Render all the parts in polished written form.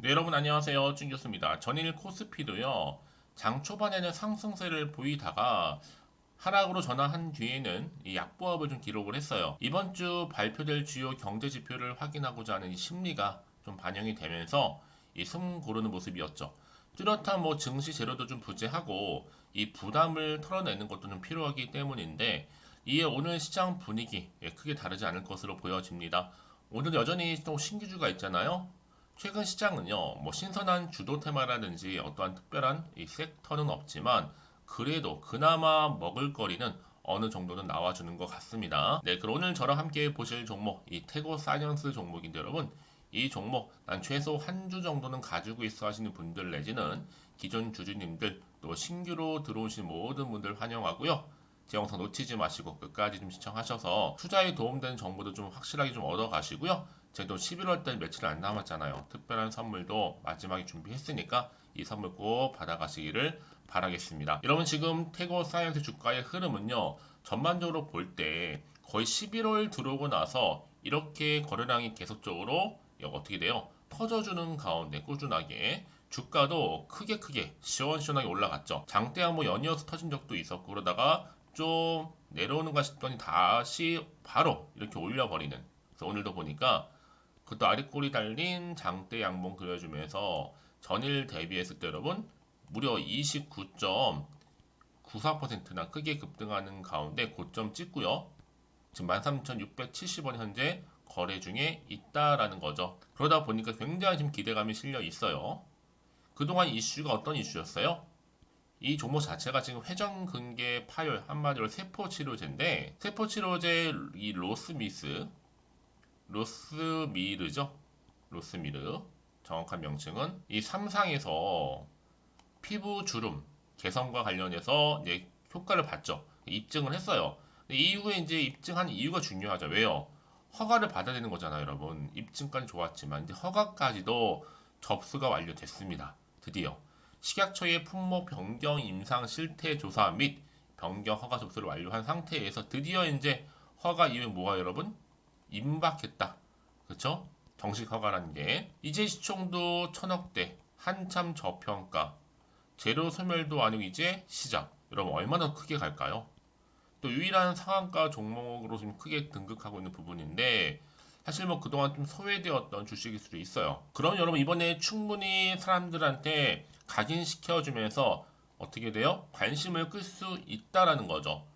네, 여러분 안녕하세요. 찐교수입니다. 전일 코스피도요. 장 초반에는 상승세를 보이다가 하락으로 전환한 뒤에는 이 약보합을 좀 기록을 했어요. 이번 주 발표될 주요 경제 지표를 확인하고자 하는 이 심리가 좀 반영이 되면서 이 숨 고르는 모습이었죠. 뚜렷한 뭐 증시 재료도 좀 부재하고 이 부담을 털어내는 것도 좀 필요하기 때문인데 이에 오늘 시장 분위기 크게 다르지 않을 것으로 보여집니다. 오늘 여전히 또 신규주가 있잖아요. 최근 시장은요, 뭐 신선한 주도 테마라든지 어떠한 특별한 이 섹터는 없지만 그래도 그나마 먹을거리는 어느 정도는 나와주는 것 같습니다. 네, 그럼 오늘 저랑 함께 보실 종목, 이 태고 사이언스 종목인데 여러분, 이 종목 난 최소 한 주 정도는 가지고 있어 하시는 분들 내지는 기존 주주님들 또 신규로 들어오신 모든 분들 환영하고요. 제 영상 놓치지 마시고 끝까지 좀 시청하셔서 투자에 도움되는 정보도 좀 확실하게 좀 얻어가시고요. 저희도 11월달 며칠 안 남았잖아요. 특별한 선물도 마지막에 준비했으니까 이 선물 꼭 받아가시기를 바라겠습니다. 여러분 지금 태고 사이언스 주가의 흐름은요. 전반적으로 볼 때 거의 11월 들어오고 나서 이렇게 거래량이 계속적으로 어떻게 돼요? 터져주는 가운데 꾸준하게 주가도 크게 시원시원하게 올라갔죠. 장대 한번 연이어서 터진 적도 있었고 그러다가 좀 내려오는가 싶더니 다시 바로 이렇게 올려버리는. 그래서 오늘도 보니까 그것도 아랫골이 달린 장대 양봉 그려주면서 전일 대비했을 때 여러분 무려 29.94%나 크게 급등하는 가운데 고점 찍고요. 지금 13,670원 현재 거래 중에 있다라는 거죠. 그러다 보니까 굉장히 지금 기대감이 실려 있어요. 그동안 이슈가 어떤 이슈였어요? 이 종목 자체가 지금 회전근개 파열 한마디로 세포치료제인데 세포치료제 이 로스미르죠. 로스미르 정확한 명칭은 이 삼상에서 피부 주름 개선과 관련해서 이제 효과를 봤죠. 입증을 했어요. 이후에 이제 입증한 이유가 중요하죠. 왜요? 허가를 받아야 되는 거잖아요, 여러분. 입증까지 좋았지만 이제 허가까지도 접수가 완료됐습니다. 드디어 식약처의 품목 변경 임상 실태 조사 및 변경 허가 접수를 완료한 상태에서 드디어 이제 허가 이후에 뭐가 여러분? 임박했다. 그렇죠? 정식 허가라는 게 이제 시총도 천억대 한참 저평가 재료 소멸도 아니고 이제 시작. 여러분 얼마나 크게 갈까요? 또 유일한 상한가 종목으로 좀 크게 등극하고 있는 부분인데 사실 뭐 그동안 좀 소외되었던 주식일 수도 있어요. 그럼 여러분 이번에 충분히 사람들한테 각인시켜주면서 어떻게 돼요? 관심을 끌 수 있다라는 거죠.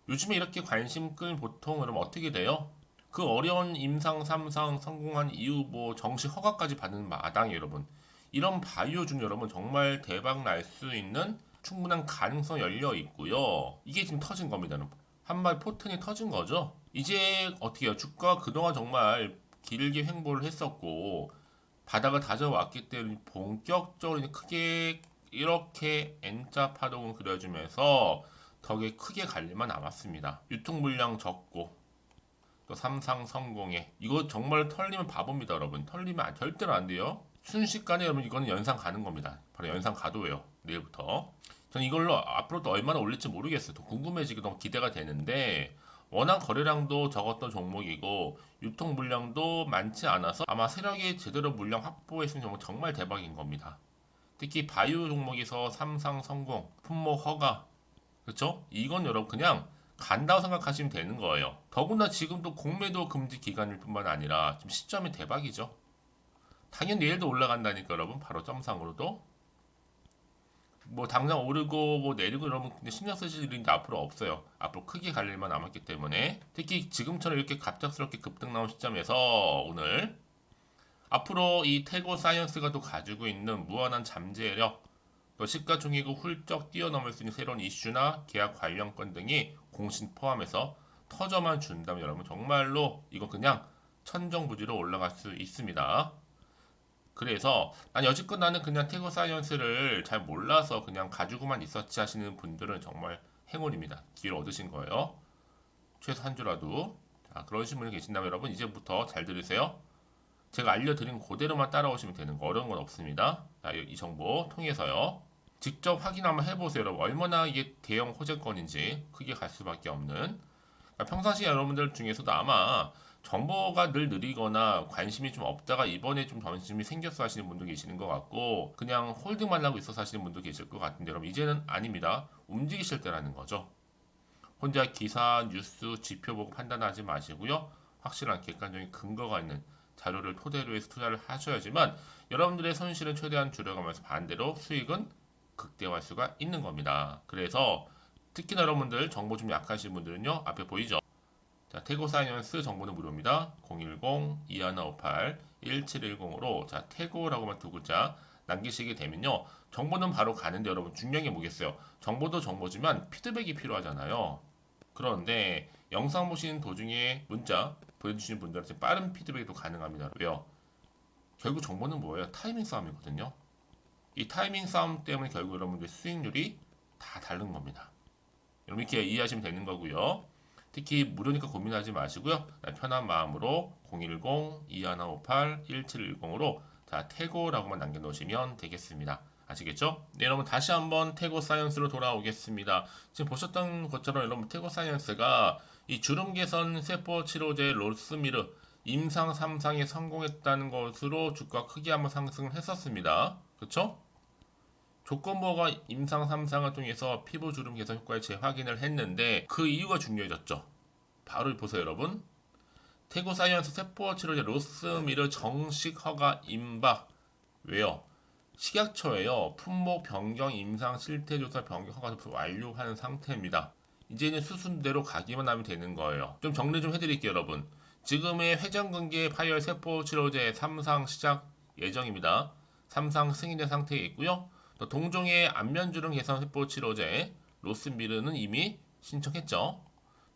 요즘에 이렇게 관심 끌 보통 여러분 어떻게 돼요? 그 어려운 임상 3상 성공한 이후 뭐 정식 허가까지 받는 마당에 여러분 이런 바이오 중 여러분 정말 대박 날 수 있는 충분한 가능성 열려 있고요. 이게 지금 터진 겁니다. 한마디 포텐이 터진 거죠. 이제 어떻게 해요? 주가 그동안 정말 길게 횡보를 했었고 바닥을 다져왔기 때문에 본격적으로 이제 크게 이렇게 N자 파동을 그려주면서 덕에 크게 갈 일만 남았습니다. 유통 물량 적고 또 삼상 성공에 이거 정말 털리면 바보입니다, 여러분. 털리면 절대로 안 돼요. 순식간에 여러분 이거는 연상 가는 겁니다. 바로 연상 가도예요. 내일부터. 저는 이걸로 앞으로 또 얼마나 올릴지 모르겠어요. 더 궁금해지고 너무 기대가 되는데 워낙 거래량도 적었던 종목이고 유통 물량도 많지 않아서 아마 세력이 제대로 물량 확보했으면 정말 대박인 겁니다. 특히 바이오 종목에서 삼상 성공, 품목 허가, 그렇죠? 이건 여러분 그냥 간다고 생각하시면 되는 거예요. 더구나 지금도 공매도 금지 기간일 뿐만 아니라 지금 시점이 대박이죠. 당연히 내일도 올라간다니까 여러분 바로 점상으로도 뭐 당장 오르고 뭐 내리고 이러면 신경 쓰실 일이 이제 앞으로 없어요. 앞으로 크게 갈 일만 남았기 때문에 특히 지금처럼 이렇게 갑작스럽게 급등 나온 시점에서 오늘 앞으로 이 태고 사이언스가 또 가지고 있는 무한한 잠재력 또 시가총액을 훌쩍 뛰어넘을 수 있는 새로운 이슈나 계약 관련 건 등이 공신 포함해서 터져만 준다면 여러분 정말로 이거 그냥 천정부지로 올라갈 수 있습니다. 그래서 난 여지껏 나는 그냥 태그 사이언스를 잘 몰라서 그냥 가지고만 있었지 하시는 분들은 정말 행운입니다. 기회를 얻으신 거예요. 최소 한 주라도. 자, 그러신 분이 계신다면 여러분 이제부터 잘 들으세요. 제가 알려드린 그대로만 따라오시면 되는 거 어려운 건 없습니다. 자, 이 정보 통해서요. 직접 확인 한번 해보세요. 여러분 얼마나 이게 대형 호재권인지 크게 갈 수밖에 없는 평상시 여러분들 중에서도 아마 정보가 늘 느리거나 관심이 좀 없다가 이번에 좀 관심이 생겼어 하시는 분도 계시는 것 같고 그냥 홀딩만 하고 있어서 하시는 분도 계실 것 같은데 여러분 이제는 아닙니다. 움직이실 때라는 거죠. 혼자 기사, 뉴스, 지표 보고 판단하지 마시고요. 확실한 객관적인 근거가 있는 자료를 토대로 해서 투자를 하셔야지만 여러분들의 손실은 최대한 줄여가면서 반대로 수익은 극대화할 수가 있는 겁니다. 그래서 특히나 여러분들 정보 좀 약하신 분들은요. 앞에 보이죠? 자, 태고 사이언스 정보는 무료입니다. 010-2158-1710으로 자, 태고라고만 두 글자 남기시게 되면요. 정보는 바로 가는데 여러분 중요한 게 뭐겠어요? 정보도 정보지만 피드백이 필요하잖아요. 그런데 영상 보시는 도중에 문자 보여주시는 분들한테 빠른 피드백도 가능합니다. 왜요? 결국 정보는 뭐예요? 타이밍 싸움이거든요. 이 타이밍 싸움 때문에 결국 여러분들 수익률이 다 다른 겁니다. 여러분 이렇게 이해하시면 되는 거고요. 특히 무료니까 고민하지 마시고요. 편한 마음으로 010-2158-1710으로 자, 태고라고만 남겨놓으시면 되겠습니다. 아시겠죠? 네, 여러분 다시 한번 태고 사이언스로 돌아오겠습니다. 지금 보셨던 것처럼 여러분 태고 사이언스가 이 주름 개선 세포 치료제 로스미르 임상 3상에 성공했다는 것으로 주가 크게 한번 상승을 했었습니다. 그렇죠? 조건부가 임상 3상을 통해서 피부 주름 개선 효과를 재확인을 했는데 그 이유가 중요해졌죠. 바로 보세요 여러분. 태고 사이언스 세포 치료제 로스미르 정식 허가 임박. 왜요? 식약처에요. 품목 변경 임상 실태 조사 변경 허가 완료한 상태입니다. 이제는 수순대로 가기만 하면 되는 거예요. 좀 정리 좀 해드릴게요 여러분. 지금의 회전근개 파열 세포 치료제 3상 시작 예정입니다. 3상 승인된 상태에 있고요. 또 동종의 안면주름 개선 세포 치료제 로스미르는 이미 신청했죠.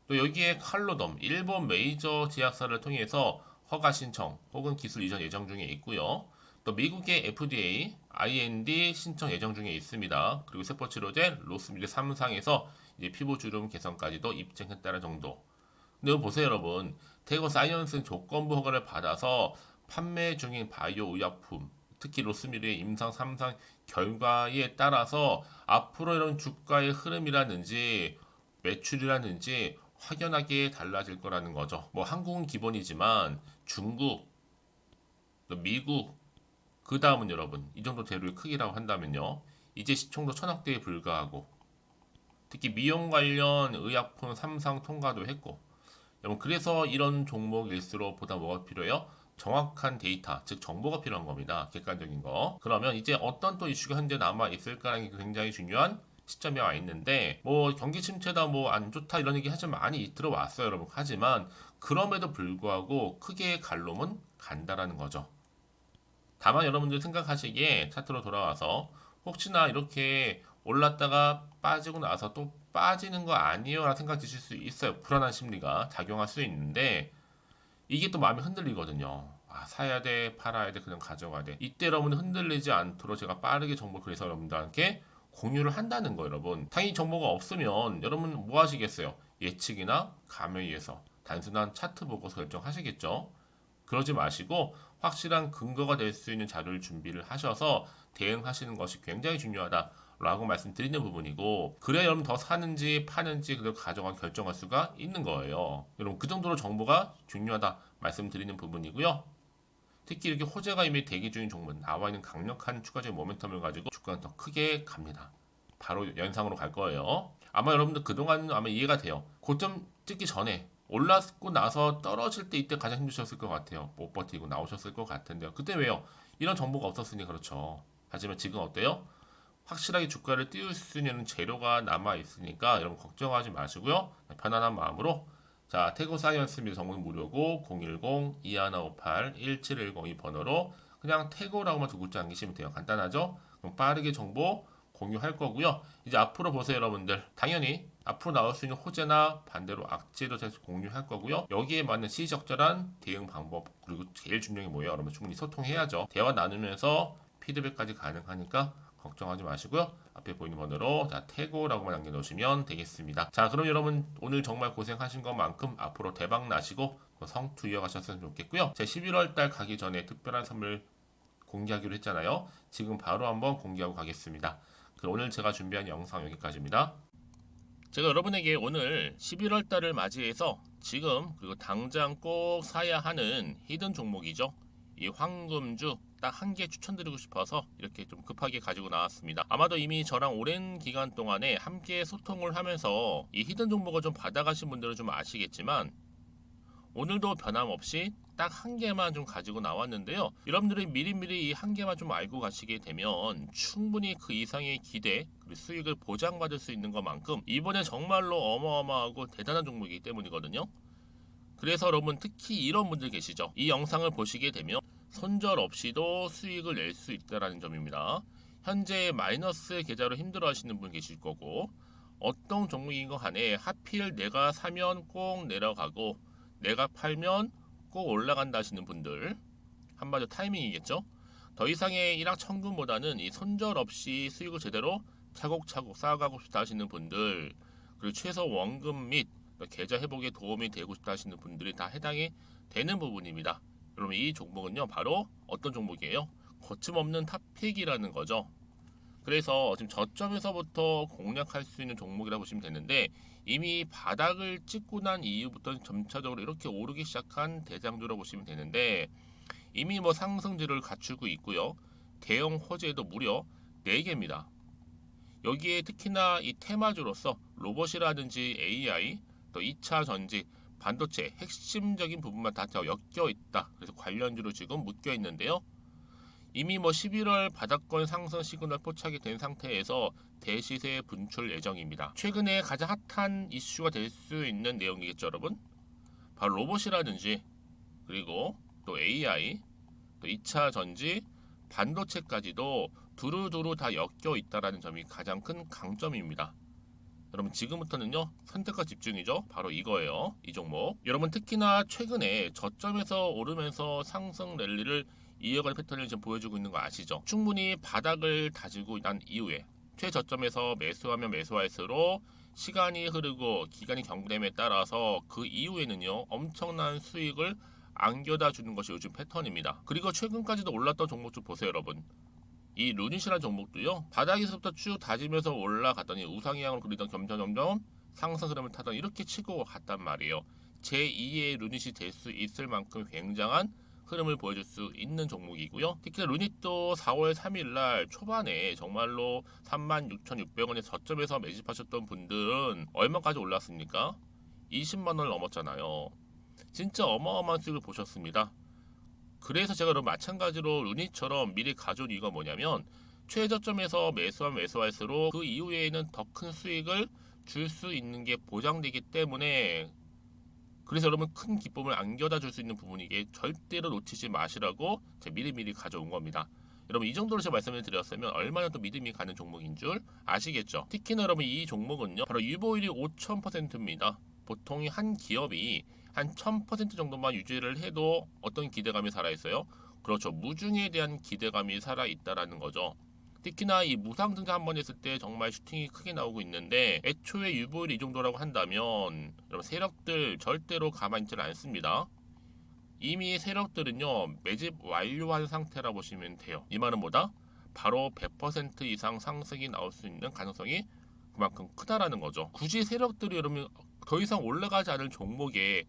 또 여기에 칼로덤 일본 메이저 제약사를 통해서 허가 신청 혹은 기술 이전 예정 중에 있고요. 또 미국의 FDA, IND 신청 예정 중에 있습니다. 그리고 세포 치료제 로스미르 3상에서 이제 피부 주름 개선까지도 입증했다는 정도. 근데 여러분 보세요 여러분. 태고 사이언스는 조건부 허가를 받아서 판매 중인 바이오 의약품 특히 로스미르의 임상 3상 결과에 따라서 앞으로 이런 주가의 흐름이라든지 매출이라든지 확연하게 달라질 거라는 거죠. 뭐 한국은 기본이지만 중국, 또 미국, 그 다음은 여러분 이 정도 대륙의 크기라고 한다면요. 이제 시총도 1000억대에 불과하고 특히 미용 관련 의약품 3상 통과도 했고 여러분 그래서 이런 종목일수록 보다 뭐가 필요해요? 정확한 데이터, 즉 정보가 필요한 겁니다. 객관적인 거. 그러면 이제 어떤 또 이슈가 현재 남아 있을까라는 게 굉장히 중요한 시점에 와 있는데 뭐 경기 침체다 뭐 안 좋다 이런 얘기 하지만 많이 들어왔어요 여러분. 하지만 그럼에도 불구하고 크게 갈롬은 간다라는 거죠. 다만 여러분들 생각하시기에 차트로 돌아와서 혹시나 이렇게 올랐다가 빠지고 나서 또 빠지는 거 아니에요? 라는 생각 드실 수 있어요. 불안한 심리가 작용할 수 있는데 이게 또 마음이 흔들리거든요. 아, 사야 돼, 팔아야 돼, 그냥 가져가야 돼. 이때 여러분 흔들리지 않도록 제가 빠르게 정보를 그래서 여러분들한테 공유를 한다는 거예요, 여러분. 당연히 정보가 없으면 여러분 뭐 하시겠어요? 예측이나 감에 의해서 단순한 차트 보고서 결정하시겠죠? 그러지 마시고 확실한 근거가 될 수 있는 자료를 준비를 하셔서 대응하시는 것이 굉장히 중요하다라고 말씀드리는 부분이고 그래야 여러분 더 사는지 파는지 그걸 가져가 결정할 수가 있는 거예요. 여러분 그 정도로 정보가 중요하다 말씀드리는 부분이고요. 특히 이렇게 호재가 이미 대기 중인 종목 나와 있는 강력한 추가적인 모멘텀을 가지고 주가는 더 크게 갑니다. 바로 연상으로 갈 거예요. 아마 여러분들 그동안은 아마 이해가 돼요. 고점 찍기 전에 올랐고 나서 떨어질 때 이때 가장 힘드셨을 것 같아요. 못 버티고 나오셨을 것 같은데요. 그때 왜요? 이런 정보가 없었으니 그렇죠. 하지만 지금 어때요? 확실하게 주가를 띄울 수 있는 재료가 남아 있으니까 여러분 걱정하지 마시고요. 편안한 마음으로 자 태고 사이언스 및 정보는 무료고 010-2158-1710 이 번호로 그냥 태고라고만 두 글자 남기시면 돼요. 간단하죠? 그럼 빠르게 정보 공유할 거고요. 이제 앞으로 보세요 여러분들. 당연히 앞으로 나올 수 있는 호재나 반대로 악재도 계속 공유할 거고요. 여기에 맞는 시적절한 대응 방법 그리고 제일 중요한 게 뭐예요? 여러분 충분히 소통해야죠. 대화 나누면서 피드백까지 가능하니까 걱정하지 마시고요. 앞에 보이는 번호로 자 태고라고만 남겨놓으시면 되겠습니다. 자 그럼 여러분 오늘 정말 고생하신 것만큼 앞으로 대박 나시고 성투 이어가셨으면 좋겠고요. 제 11월 달 가기 전에 특별한 선물 공개하기로 했잖아요. 지금 바로 한번 공개하고 가겠습니다. 그럼 오늘 제가 준비한 영상 여기까지입니다. 제가 여러분에게 오늘 11월 달을 맞이해서 지금 그리고 당장 꼭 사야 하는 히든 종목이죠. 이 황금주 딱 한 개 추천드리고 싶어서 이렇게 좀 급하게 가지고 나왔습니다. 아마도 이미 저랑 오랜 기간 동안에 함께 소통을 하면서 이 히든 종목을 좀 받아가신 분들은 좀 아시겠지만 오늘도 변함없이 딱 한 개만 좀 가지고 나왔는데요. 여러분들이 미리미리 이 한 개만 좀 알고 가시게 되면 충분히 그 이상의 기대 그리고 수익을 보장받을 수 있는 것만큼 이번에 정말로 어마어마하고 대단한 종목이기 때문이거든요. 그래서 여러분 특히 이런 분들 계시죠. 이 영상을 보시게 되면 손절 없이도 수익을 낼 수 있다는 점입니다. 현재 마이너스 계좌로 힘들어하시는 분 계실 거고 어떤 종목인 거 간에 하필 내가 사면 꼭 내려가고 내가 팔면 꼭 올라간다 하시는 분들 한마디로 타이밍이겠죠. 더 이상의 일확천금보다는 이 손절 없이 수익을 제대로 차곡차곡 쌓아가고 싶다 하시는 분들 그리고 최소 원금 및 계좌 회복에 도움이 되고 싶다 하시는 분들이 다 해당이 되는 부분입니다. 여러분 이 종목은요 바로 어떤 종목이에요? 거침없는 탑픽이라는 거죠. 그래서 지금 저점에서부터 공략할 수 있는 종목이라고 보시면 되는데 이미 바닥을 찍고 난 이후부터 점차적으로 이렇게 오르기 시작한 대장주라고 보시면 되는데 이미 뭐 상승지를 갖추고 있고요. 대형 호재도 무려 4개입니다. 여기에 특히나 이 테마주로서 로봇이라든지 AI, 또 2차 전지, 반도체 핵심적인 부분만 다 엮여 있다. 그래서 관련주로 지금 묶여 있는데요. 이미 뭐 11월 바닥권 상승 시그널 포착이 된 상태에서 대시세 분출 예정입니다. 최근에 가장 핫한 이슈가 될 수 있는 내용이겠죠, 여러분? 바로 로봇이라든지 그리고 또 AI, 또 2차 전지, 반도체까지도 두루두루 다 엮여 있다라는 점이 가장 큰 강점입니다. 여러분 지금부터는요 선택과 집중이죠. 바로 이거예요. 이 종목. 여러분 특히나 최근에 저점에서 오르면서 상승 랠리를 이어가는 패턴을 지금 보여주고 있는 거 아시죠? 충분히 바닥을 다지고 난 이후에 최저점에서 매수하면 매수할수록 시간이 흐르고 기간이 경과됨에 따라서 그 이후에는요 엄청난 수익을 안겨다 주는 것이 요즘 패턴입니다. 그리고 최근까지도 올랐던 종목 좀 보세요 여러분. 이 루닛이라는 종목도요 바닥에서부터 쭉 다지면서 올라갔더니 우상향을 그리던 점점 상승 흐름을 타던 이렇게 치고 갔단 말이에요. 제2의 루닛이 될 수 있을 만큼 굉장한 흐름을 보여줄 수 있는 종목이고요. 특히 루닛도 4월 3일 초반에 정말로 36,600원의 저점에서 매집하셨던 분들은 얼마까지 올랐습니까? 20만 원을 넘었잖아요. 진짜 어마어마한 수익을 보셨습니다. 그래서 제가 그럼 마찬가지로 루닛처럼 미리 가져온 이유가 뭐냐면 최저점에서 매수하면 매수할수록 그 이후에는 더 큰 수익을 줄 수 있는 게 보장되기 때문에 그래서 여러분 큰 기쁨을 안겨다 줄 수 있는 부분이기에 절대로 놓치지 마시라고 제가 미리미리 가져온 겁니다. 여러분 이 정도로 제가 말씀을 드렸으면 얼마나 또 믿음이 가는 종목인 줄 아시겠죠? 특히나 여러분 이 종목은요 바로 유보율이 5000%입니다. 보통 한 기업이 한 1000% 정도만 유지를 해도 어떤 기대감이 살아있어요? 그렇죠. 무중에 대한 기대감이 살아있다라는 거죠. 특히나 이 무상증자 한 번 했을 때 정말 슈팅이 크게 나오고 있는데 애초에 유보율이 이 정도라고 한다면 여러분 세력들 절대로 가만히 있지 않습니다. 이미 세력들은요 매집 완료한 상태라 보시면 돼요. 이 말은 뭐다? 바로 100% 이상 상승이 나올 수 있는 가능성이 그만큼 크다라는 거죠. 굳이 세력들이 여러분 더 이상 올라가지 않을 종목에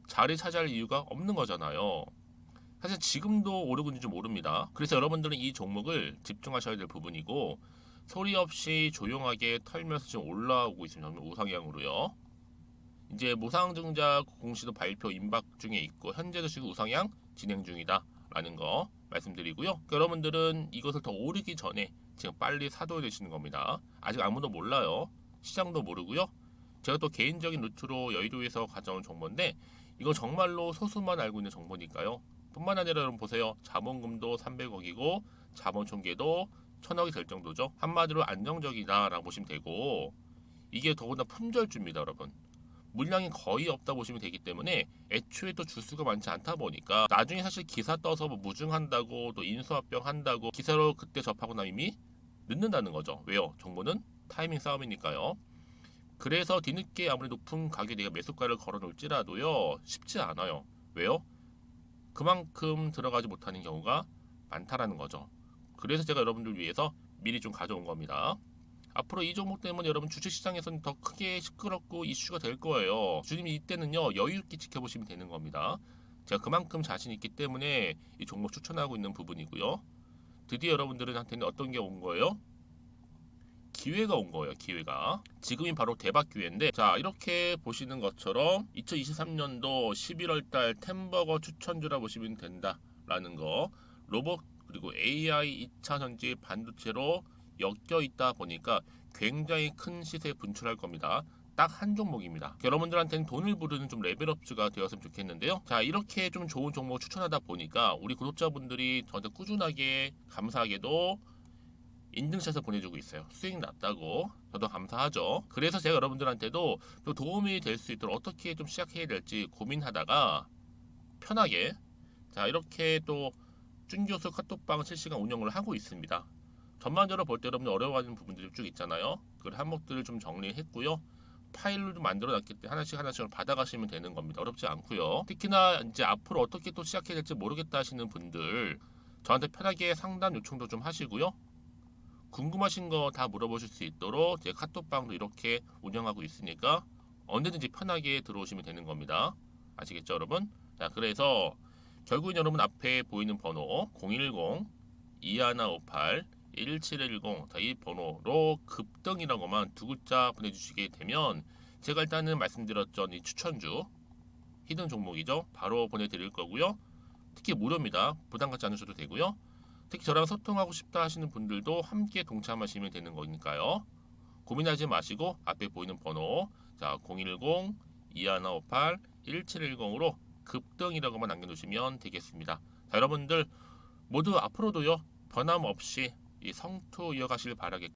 자리 차지할 이유가 없는 거잖아요. 사실 지금도 오르고 있는지 모릅니다. 그래서 여러분들은 이 종목을 집중하셔야 될 부분이고 소리 없이 조용하게 털면서 지금 올라오고 있습니다. 우상향으로요. 이제 무상증자 공시도 발표 임박 중에 있고 현재도 지금 우상향 진행 중이다 라는 거 말씀드리고요. 그러니까 여러분들은 이것을 더 오르기 전에 지금 빨리 사둬야 되시는 겁니다. 아직 아무도 몰라요. 시장도 모르고요. 제가 또 개인적인 루트로 여의도에서 가져온 정보인데 이거 정말로 소수만 알고 있는 정보니까요. 뿐만 아니라 여러분 보세요. 자본금도 300억이고 자본 총계도 1000억이 될 정도죠. 한마디로 안정적이다라고 보시면 되고 이게 더구나 품절주입니다, 여러분. 물량이 거의 없다 보시면 되기 때문에 애초에 또 주수가 많지 않다 보니까 나중에 사실 기사 떠서 뭐 무증한다고 또 인수합병 한다고 기사로 그때 접하고 나면 이미 늦는다는 거죠. 왜요? 정보는 타이밍 싸움이니까요. 그래서 뒤늦게 아무리 높은 가격에 내가 매수가를 걸어 놓을지라도요 쉽지 않아요. 왜요? 그만큼 들어가지 못하는 경우가 많다라는 거죠. 그래서 제가 여러분들 위해서 미리 좀 가져온 겁니다. 앞으로 이 종목 때문에 여러분 주식시장에서는 더 크게 시끄럽고 이슈가 될 거예요. 주님이 이때는요 여유 있게 지켜보시면 되는 겁니다. 제가 그만큼 자신 있기 때문에 이 종목 추천하고 있는 부분이고요. 드디어 여러분들한테는 어떤 게 온 거예요? 기회가 온 거예요. 기회가. 지금이 바로 대박 기회인데, 자 이렇게 보시는 것처럼 2023년도 11월 달 템버거 추천주라 보시면 된다라는 거. 로봇 그리고 AI 2차 전지 반도체로 엮여 있다 보니까 굉장히 큰 시세 분출할 겁니다. 딱 한 종목입니다. 여러분들한테는 돈을 부르는 좀 레벨업주가 되었으면 좋겠는데요. 자 이렇게 좀 좋은 종목 추천하다 보니까 우리 구독자분들이 저한테 꾸준하게 감사하게도 인증샷을 보내주고 있어요. 수익 났다고. 저도 감사하죠. 그래서 제가 여러분들한테도 또 도움이 될 수 있도록 어떻게 좀 시작해야 될지 고민하다가 편하게 자 이렇게 또 준교수 카톡방 실시간 운영을 하고 있습니다. 전반적으로 볼 때 여러분들 어려워하는 부분들이 쭉 있잖아요. 그 항목들을 좀 정리했고요. 파일로 좀 만들어 놨기 때문에 하나씩 받아가시면 되는 겁니다. 어렵지 않고요. 특히나 이제 앞으로 어떻게 또 시작해야 될지 모르겠다 하시는 분들 저한테 편하게 상담 요청도 좀 하시고요. 궁금하신 거 다 물어보실 수 있도록 제 카톡방도 이렇게 운영하고 있으니까 언제든지 편하게 들어오시면 되는 겁니다. 아시겠죠, 여러분? 자, 그래서 결국은 여러분 앞에 보이는 번호 010-2158-1710 이 번호로 급등이라고만 두 글자 보내주시게 되면 제가 일단은 말씀드렸던 이 추천주 히든 종목이죠. 바로 보내드릴 거고요. 특히 무료입니다. 부담 갖지 않으셔도 되고요. 특히 저랑 소통하고 싶다 하시는 분들도 함께 동참하시면 되는 거니까요. 고민하지 마시고 앞에 보이는 번호 자 010-2158-1710으로 급등이라고만 남겨놓으시면 되겠습니다. 자, 여러분들 모두 앞으로도요 변함없이 이 성투 이어가시길 바라겠습니다.